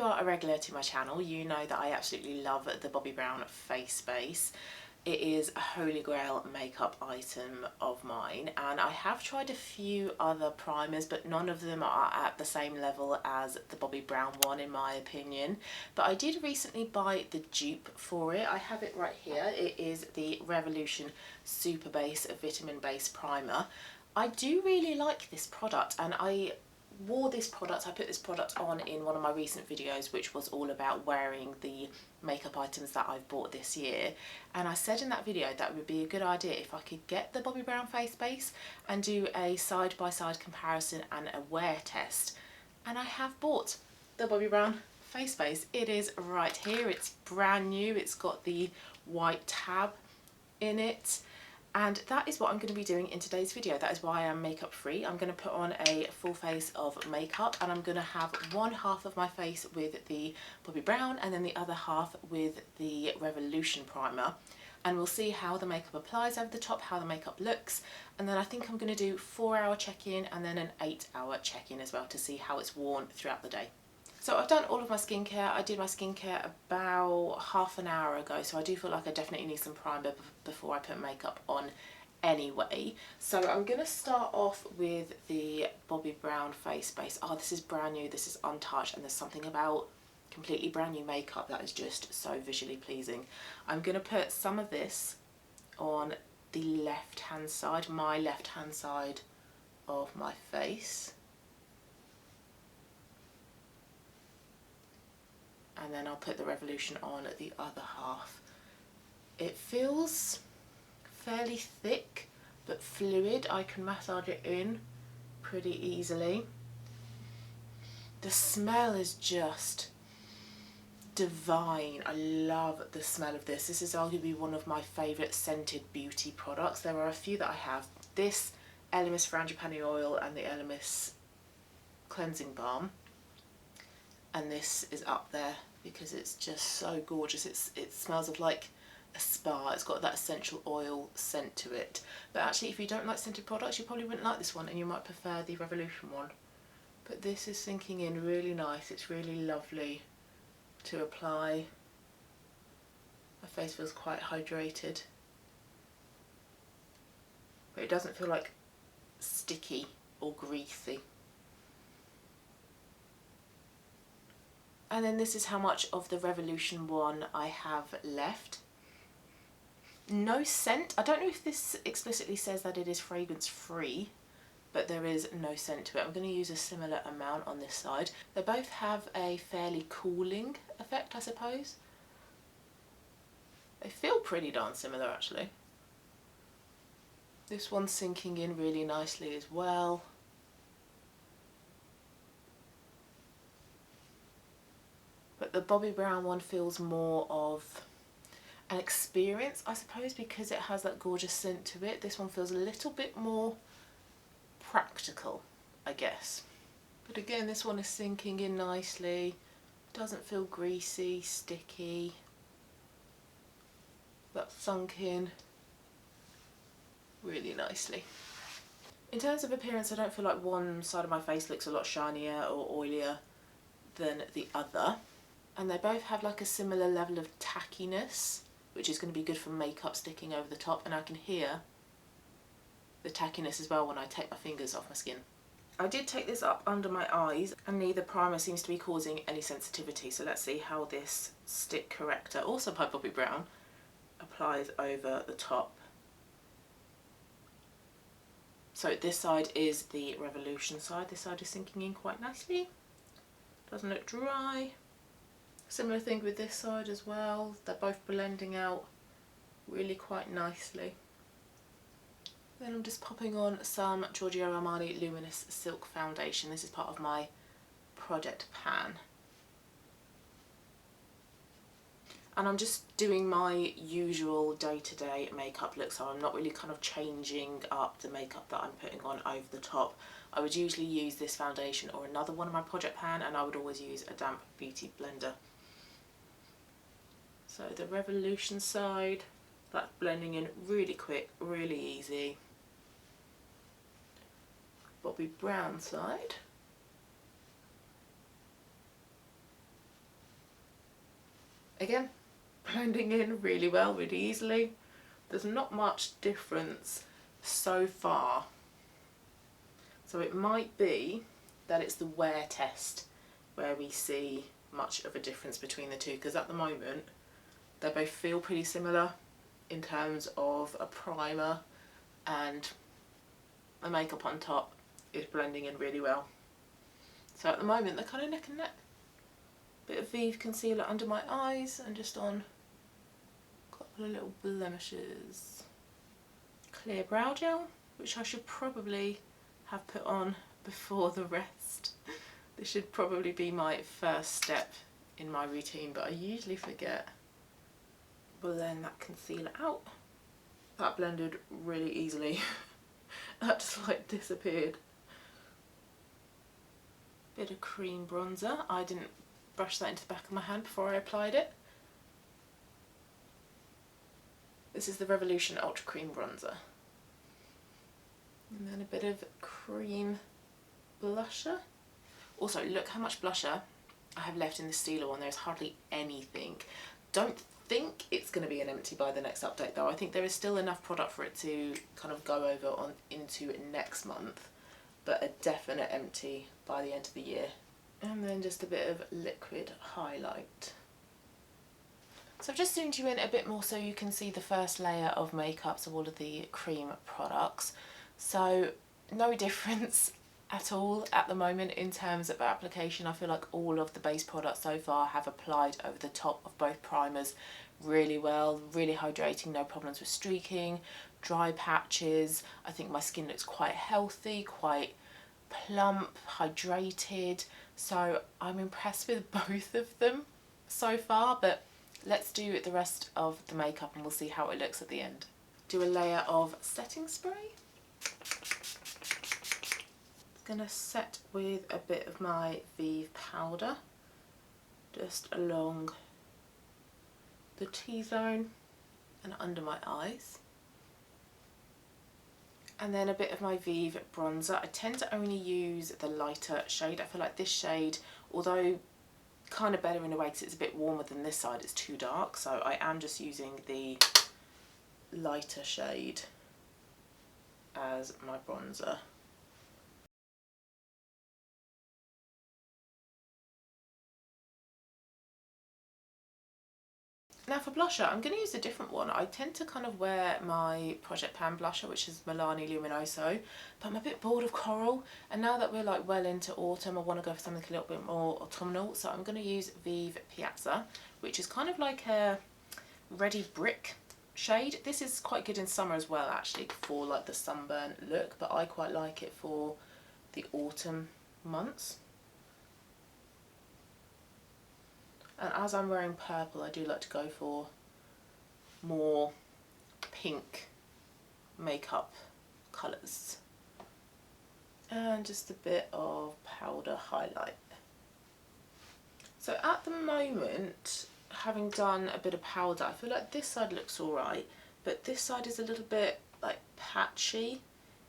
are a regular to my channel, you know that I absolutely love the Bobbi Brown Face Base. It is a holy grail makeup item of mine, and I have tried a few other primers, but none of them are at the same level as the Bobbi Brown one in my opinion. But I did recently buy the dupe for it. I have it right here. It is the Revolution Super Base Vitamin Base Primer. I do really like this product, and I put this product on in one of my recent videos, which was all about wearing the makeup items that I've bought this year. And I said in that video that it would be a good idea if I could get the Bobbi Brown Face Base and do a side-by-side comparison and a wear test. And I have bought the Bobbi Brown Face Base. It is right here. It's brand new. It's got the white tab in it. And that is what I'm going to be doing in today's video. That is why I'm makeup free. I'm going to put on a full face of makeup, and I'm going to have one half of my face with the Bobbi Brown and then the other half with the Revolution primer. And we'll see how the makeup applies over the top, how the makeup looks. And then I think I'm going to do 4-hour check-in and then an 8-hour check-in as well to see how it's worn throughout the day. So I've done all of my skincare. I did my skincare about half an hour ago, so I do feel like I definitely need some primer before I put makeup on anyway. So I'm going to start off with the Bobbi Brown Face Base. Oh, this is brand new, this is untouched, and there's something about completely brand new makeup that is just so visually pleasing. I'm going to put some of this on the left hand side, my left hand side of my face. And then I'll put the Revolution on at the other half. It feels fairly thick but fluid. I can massage it in pretty easily. The smell is just divine. I love the smell of this. This is arguably one of my favourite scented beauty products. There are a few that I have. This Elemis Frangipani oil and the Elemis cleansing balm. And this is up there because it's just so gorgeous. It smells of like a spa. It's got that essential oil scent to it. But actually, if you don't like scented products, you probably wouldn't like this one, and you might prefer the Revolution one. But this is sinking in really nice. It's really lovely to apply. My face feels quite hydrated. But it doesn't feel like sticky or greasy. And then this is how much of the Revolution one I have left. No scent. I don't know if this explicitly says that it is fragrance free, but there is no scent to it. I'm going to use a similar amount on this side. They both have a fairly cooling effect, I suppose. They feel pretty darn similar actually. This one's sinking in really nicely as well. But the Bobbi Brown one feels more of an experience, I suppose, because it has that gorgeous scent to it. This one feels a little bit more practical, I guess. But again, this one is sinking in nicely. Doesn't feel greasy, sticky. That's sunk in really nicely. In terms of appearance, I don't feel like one side of my face looks a lot shinier or oilier than the other. And they both have like a similar level of tackiness, which is going to be good for makeup sticking over the top, and I can hear the tackiness as well when I take my fingers off my skin. I did take this up under my eyes, and neither primer seems to be causing any sensitivity, so let's see how this stick corrector, also by Bobbi Brown, applies over the top. So this side is the Revolution side, this side is sinking in quite nicely, doesn't look dry. Similar thing with this side as well, they're both blending out really quite nicely. Then I'm just popping on some Giorgio Armani Luminous Silk Foundation. This is part of my project pan. And I'm just doing my usual day-to-day makeup look, so I'm not really kind of changing up the makeup that I'm putting on over the top. I would usually use this foundation or another one in my project pan, and I would always use a damp beauty blender. So the Revolution side, that's blending in really quick, really easy. Bobbi Brown side. Again, blending in really well, really easily. There's not much difference so far. So it might be that it's the wear test where we see much of a difference between the two, because at the moment they both feel pretty similar in terms of a primer, and the makeup on top is blending in really well. So at the moment they're kind of neck and neck. Bit of Vive concealer under my eyes and just on a couple of little blemishes. Clear brow gel, which I should probably have put on before the rest. This should probably be my first step in my routine, but I usually forget. Blend that concealer out. That blended really easily. That just like disappeared. Bit of cream bronzer. I didn't brush that into the back of my hand before I applied it. This is the Revolution Ultra Cream Bronzer. And then a bit of cream blusher. Also, look how much blusher I have left in the Steeler one. There's hardly anything. Don't think it's going to be an empty by the next update though. I think there is still enough product for it to kind of go over on into next month, but a definite empty by the end of the year. And then just a bit of liquid highlight. So I've just zoomed you in a bit more so you can see the first layer of makeup, so all of the cream products. So no difference at all at the moment in terms of application. I feel like all of the base products so far have applied over the top of both primers really well, really hydrating, no problems with streaking, dry patches. I think my skin looks quite healthy, quite plump, hydrated, so I'm impressed with both of them so far, but let's do the rest of the makeup and we'll see how it looks at the end. Do a layer of setting spray. Gonna set with a bit of my Vive powder just along the T-zone and under my eyes, and then a bit of my Vive bronzer. I tend to only use the lighter shade. I feel like this shade, although kind of better in a way because it's a bit warmer than this side, it's too dark, so I am just using the lighter shade as my bronzer. Now for blusher, I'm going to use a different one. I tend to kind of wear my Project Pan blusher, which is Milani Luminoso, but I'm a bit bored of coral, and now that we're like well into autumn, I want to go for something a little bit more autumnal, so I'm going to use Vive Piazza, which is kind of like a Ready Brick shade. This is quite good in summer as well, actually, for like the sunburn look, but I quite like it for the autumn months. And as I'm wearing purple, I do like to go for more pink makeup colours. And just a bit of powder highlight. So at the moment, having done a bit of powder, I feel like this side looks alright, but this side is a little bit like patchy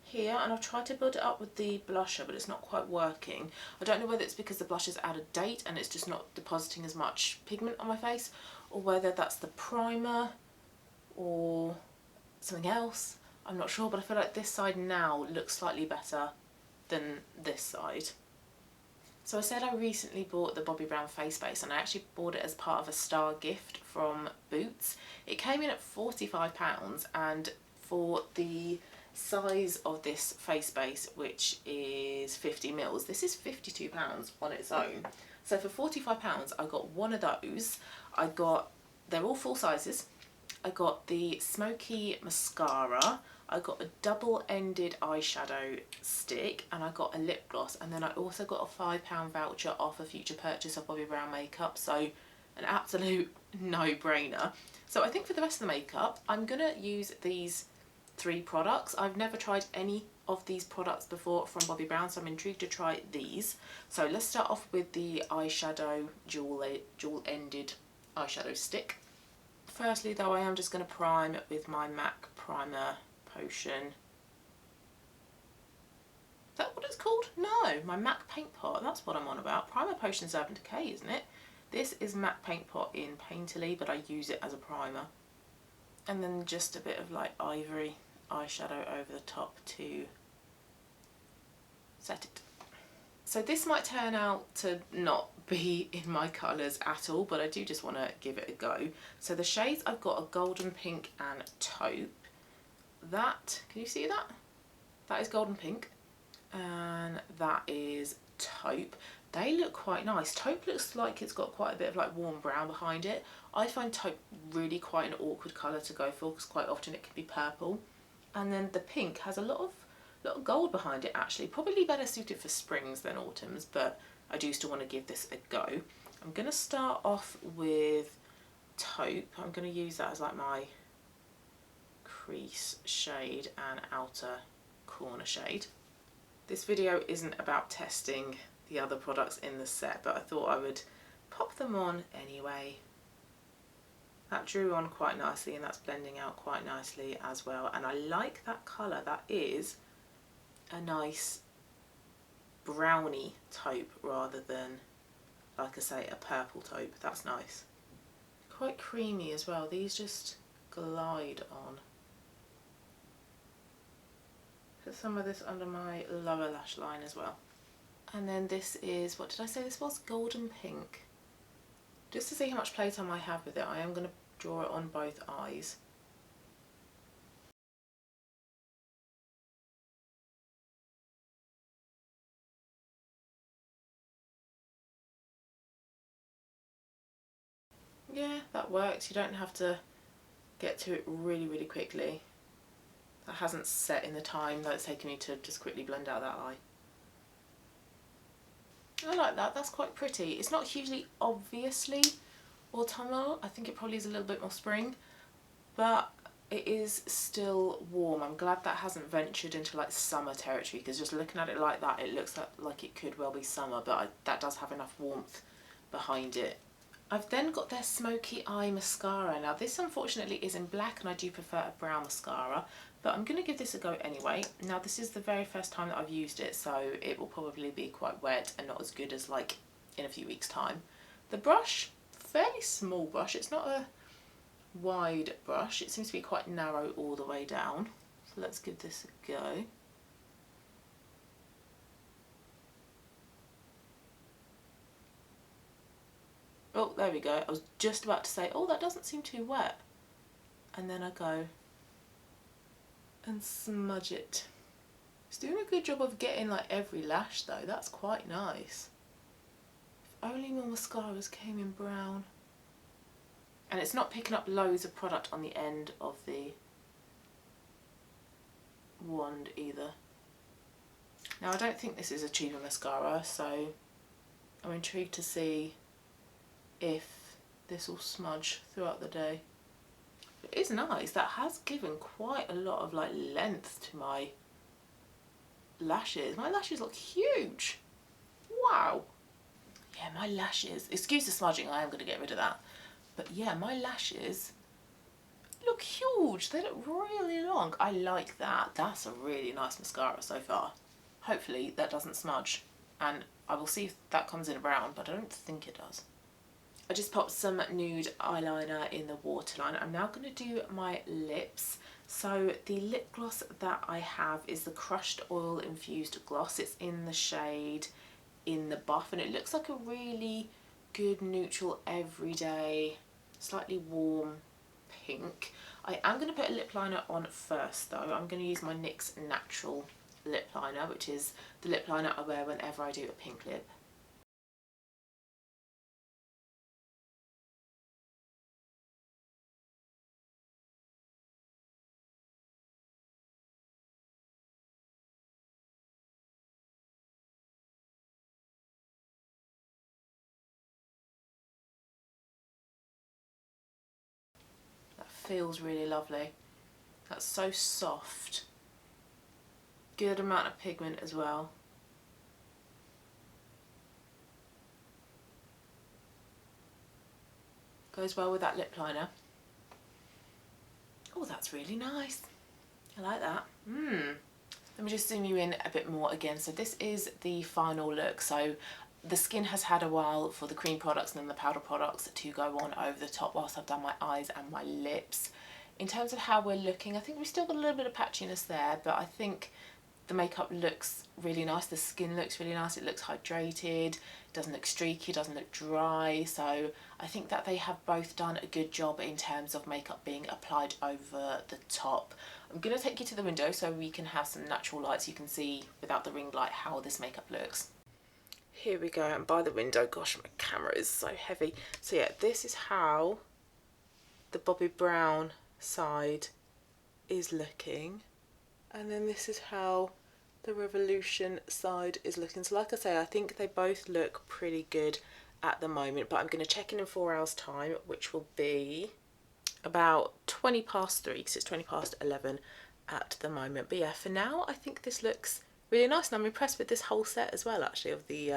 here, and I've tried to build it up with the blusher, but it's not quite working. I don't know whether it's because the blush is out of date and it's just not depositing as much pigment on my face, or whether that's the primer or something else. I'm not sure, but I feel like this side now looks slightly better than this side. So I said I recently bought the Bobbi Brown Face Base, and I actually bought it as part of a star gift from Boots. It came in at £45, and for the size of this face base, which is 50ml, this is £52 on its own. So for £45 I got one of those. They're all full sizes. I got the smoky mascara, I got a double-ended eyeshadow stick, and I got a lip gloss, and then I also got a £5 voucher off a future purchase of Bobbi Brown makeup, so an absolute no-brainer. So I think for the rest of the makeup I'm gonna use these 3 products. I've never tried any of these products before from Bobbi Brown, so I'm intrigued to try these. So let's start off with the eyeshadow dual-ended eyeshadow stick. Firstly though, I am just going to prime with my MAC Primer Potion. Is that what it's called? No, my MAC Paint Pot, that's what I'm on about. Primer Potion's Urban Decay, isn't it? This is Matte Paint Pot in Painterly, but I use it as a primer. And then just a bit of like ivory eyeshadow over the top to set it. So this might turn out to not be in my colours at all, but I do just want to give it a go. So the shades I've got are Golden Pink and Taupe. That, can you see that? That is Golden Pink and that is Taupe. They look quite nice. Taupe looks like it's got quite a bit of like warm brown behind it. I find Taupe really quite an awkward colour to go for because quite often it can be purple. And then the pink has a lot of gold behind it actually. Probably better suited for springs than autumns, but I do still want to give this a go. I'm going to start off with Taupe. I'm going to use that as like my crease shade and outer corner shade. This video isn't about testing the other products in the set, but I thought I would pop them on anyway. That drew on quite nicely and that's blending out quite nicely as well, and I like that colour. That is a nice browny taupe rather than, like I say, a purple taupe. That's nice. Quite creamy as well. These just glide on. Put some of this under my lower lash line as well. And then this is, what did I say this was? Golden Pink. Just to see how much playtime I have with it, I am going to draw it on both eyes. Yeah, that works. You don't have to get to it really, really quickly. That hasn't set in the time that it's taken me to just quickly blend out that eye. I like that. That's quite pretty. It's not hugely obviously autumnal. I think it probably is a little bit more spring, but it is still warm. I'm glad that hasn't ventured into like summer territory, because just looking at it like that, it looks like it could well be summer, but that does have enough warmth behind it. I've then got their Smoky Eye Mascara. Now this unfortunately is in black and I do prefer a brown mascara, but I'm going to give this a go anyway. Now this is the very first time that I've used it, so it will probably be quite wet and not as good as like in a few weeks' time. The brush, fairly small brush. It's not a wide brush. It seems to be quite narrow all the way down. So let's give this a go. Oh, there we go. I was just about to say, oh, that doesn't seem too wet. And then I go and smudge it. It's doing a good job of getting like every lash though. That's quite nice. If only more mascaras came in brown. And it's not picking up loads of product on the end of the wand either. Now I don't think this is a tuber mascara, so I'm intrigued to see if this will smudge throughout the day. It is nice. That has given quite a lot of like length to my lashes. My lashes look huge. Wow. Yeah, my lashes, excuse the smudging, I am going to get rid of that. But yeah, my lashes look huge. They look really long. I like that. That's a really nice mascara so far. Hopefully that doesn't smudge. And I will see if that comes in brown, but I don't think it does. I just popped some nude eyeliner in the waterline. I'm now going to do my lips. So the lip gloss that I have is the Crushed Oil Infused Gloss. It's in the shade In the Buff and it looks like a really good neutral everyday, slightly warm pink. I am going to put a lip liner on first though. I'm going to use my NYX Natural lip liner, which is the lip liner I wear whenever I do a pink lip. That feels really lovely. That's so soft. Good amount of pigment as well. Goes well with that lip liner. Oh, that's really nice. I like that. Let me just zoom you in a bit more again. So this is the final look. So the skin has had a while for the cream products and then the powder products to go on over the top whilst I've done my eyes and my lips. In terms of how we're looking, I think we've still got a little bit of patchiness there, but I think the makeup looks really nice, the skin looks really nice, it looks hydrated, doesn't look streaky, doesn't look dry, so I think that they have both done a good job in terms of makeup being applied over the top. I'm going to take you to the window so we can have some natural light so you can see without the ring light how this makeup looks. Here we go, and by the window, gosh, my camera is so heavy. So yeah, this is how the Bobbi Brown side is looking, and then this is how the Revolution side is looking. So like I say, I think they both look pretty good at the moment, but I'm going to check in 4 hours time, which will be about 20 past 3 because it's 20 past 11 at the moment. But yeah, for now I think this looks really nice, and I'm impressed with this whole set as well actually of the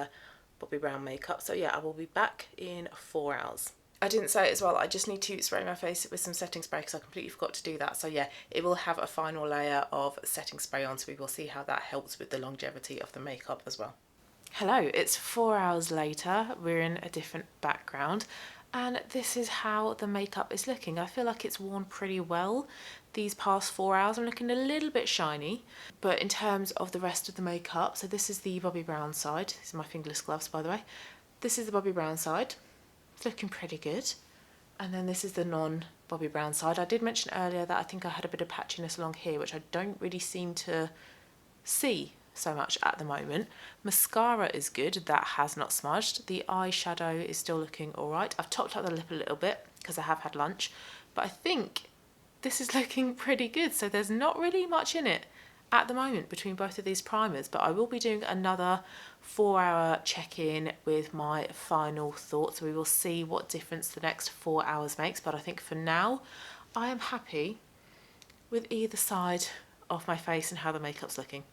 Bobbi Brown makeup. So yeah, I will be back in 4 hours. I didn't say it as well, I just need to spray my face with some setting spray because I completely forgot to do that. So yeah, it will have a final layer of setting spray on, so we will see how that helps with the longevity of the makeup as well. Hello, it's 4 hours later, we're in a different background, and this is how the makeup is looking. I feel like it's worn pretty well these past 4 hours. I'm looking a little bit shiny, but in terms of the rest of the makeup, so this is the Bobbi Brown side. These are my fingerless gloves, by the way. This is the Bobbi Brown side. It's looking pretty good. And then this is the non-Bobbi Brown side. I did mention earlier that I think I had a bit of patchiness along here, which I don't really seem to see so much at the moment. Mascara is good, that has not smudged. The eyeshadow is still looking all right. I've topped up the lip a little bit because I have had lunch, but I think this is looking pretty good. So there's not really much in it at the moment between both of these primers, but I will be doing another 4 hour check-in with my final thoughts. We will see what difference the next 4 hours makes, but I think for now I am happy with either side of my face and how the makeup's looking.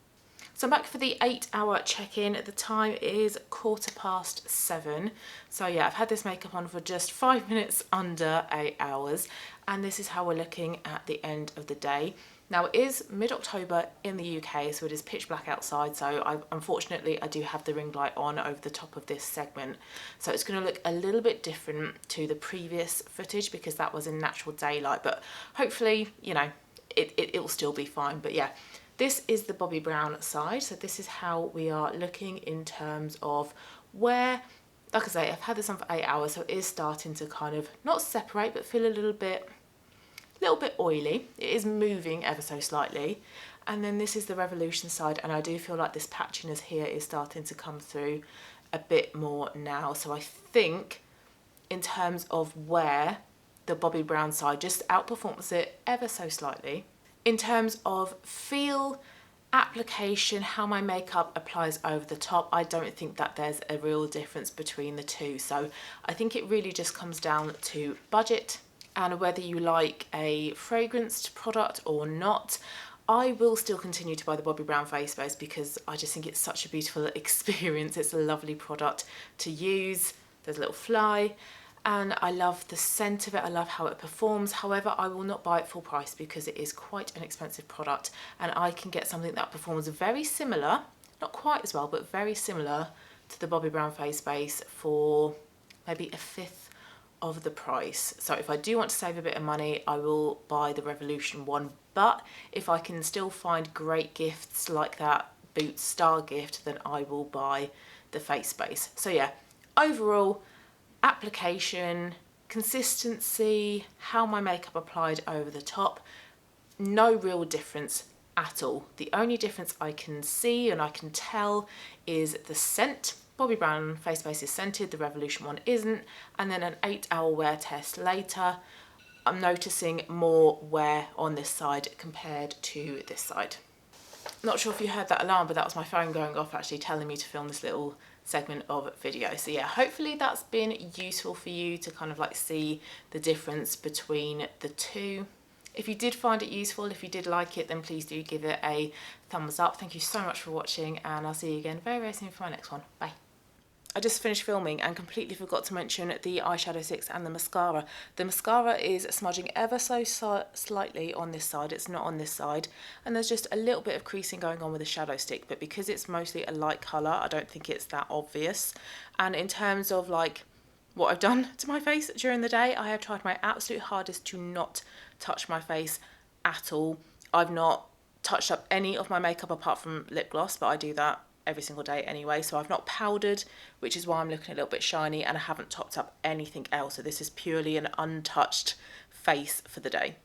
So I'm back for the 8 hour check-in. The time is 7:15. So yeah, I've had this makeup on for just 5 minutes under 8 hours, and this is how we're looking at the end of the day. Now it is mid-October in the UK, so it is pitch black outside, so unfortunately I do have the ring light on over the top of this segment, so it's going to look a little bit different to the previous footage because that was in natural daylight, but hopefully, you know, it'll still be fine. But yeah, this is the Bobbi Brown side, so this is how we are looking in terms of where, like I say, I've had this on for 8 hours, so it is starting to kind of not separate but feel a little bit oily. It is moving ever so slightly. And then this is the Revolution side, and I do feel like this patchiness here is starting to come through a bit more now. So I think in terms of where the Bobbi Brown side just outperforms it ever so slightly. In terms of feel, application, how my makeup applies over the top, I don't think that there's a real difference between the two. So I think it really just comes down to budget and whether you like a fragranced product or not. I will still continue to buy the Bobbi Brown Face Base because I just think it's such a beautiful experience. It's a lovely product to use. There's a little fly, and I love the scent of it. I love how it performs. However, I will not buy it full price because it is quite an expensive product, and I can get something that performs very similar, not quite as well, but very similar to the Bobbi Brown Face Base for maybe a fifth of the price. So if I do want to save a bit of money, I will buy the Revolution one, but if I can still find great gifts like that Boots Star gift, then I will buy the Face Base. So yeah, overall, application, consistency, how my makeup applied over the top, no real difference at all. The only difference I can see and I can tell is the scent. Bobbi Brown Face Base is scented, the Revolution one isn't, and then an 8 hour wear test later, I'm noticing more wear on this side compared to this side. Not sure if you heard that alarm, but that was my phone going off actually telling me to film this little segment of video. So yeah, hopefully that's been useful for you to kind of like see the difference between the two. If you did find it useful, if you did like it, then please do give it a thumbs up. Thank you so much for watching, and I'll see you again very, very soon for my next one. Bye. I just finished filming and completely forgot to mention the eyeshadow sticks and the mascara. The mascara is smudging ever so slightly on this side, it's not on this side, and there's just a little bit of creasing going on with the shadow stick, but because it's mostly a light colour, I don't think it's that obvious. And in terms of like what I've done to my face during the day, I have tried my absolute hardest to not touch my face at all. I've not touched up any of my makeup apart from lip gloss, but I do that every single day anyway. So I've not powdered, which is why I'm looking a little bit shiny, and I haven't topped up anything else. So this is purely an untouched face for the day.